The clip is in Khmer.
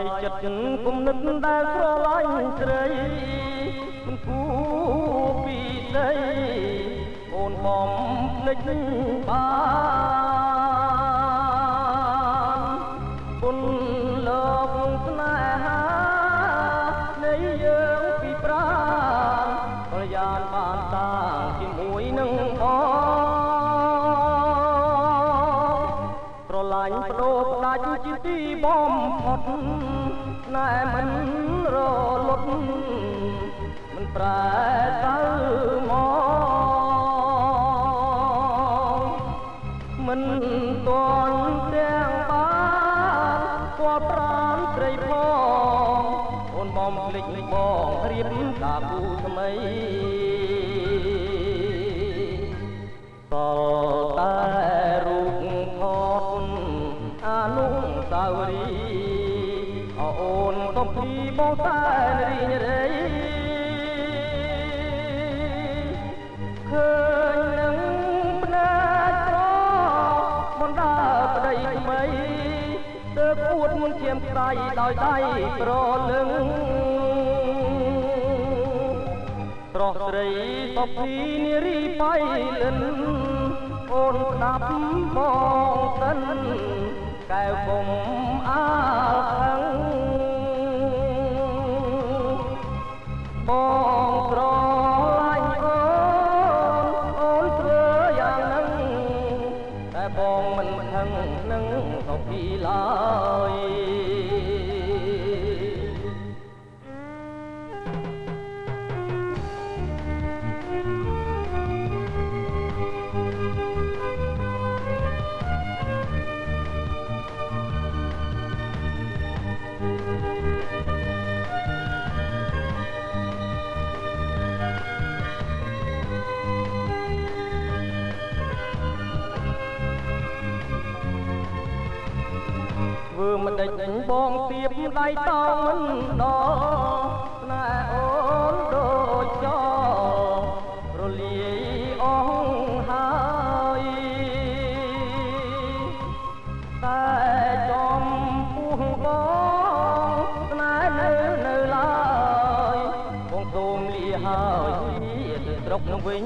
យចិត្តគុំនឹកដែលស្រឡាញ់ស្រីមិនគួរពីដីអូនបំភ្លេចបានគុណលោកស្នេហានៃយើងពីប្រាណប្រយានបានតាំងជាមួយនឹងស្រឡាញ់បដូរផ្ដាច់ជាទីបំផុតណែមិនរលត់មិនប្រែទៅមកមិនទាន់ទាំងបានគាត់ប្រានព្រៃផងអូនបំភ្លេចបងរៀបការគូថ្មីតតែរូបថតអនុស្សាវរីយ៍អូនសុំពីបងតែរីងរៃឃើញនឹងភ្នែកស្របណ្ដាប្តីថ្មីទើបអួតមុនជាមខ្សៃដោយដៃប្រលឹងស្រស់ស្រីសុភីនារីបៃលិនអូនស្ដាប់បងសិនកែវគុំអាលខឹងបងស្រឡាញ់អូនធ្វើយ៉ាងហ្នឹងតែបងមិនខឹងនឹងសុភីឡើយធ្វើមិនដេចបងទៀបដៃតមិនដល់ណែអូនដូចចរលាយអស់ហើយតែចំពោះបងស្នេហ៍នៅឡើយបងសូមលាហើយទៅស្រុកវិញ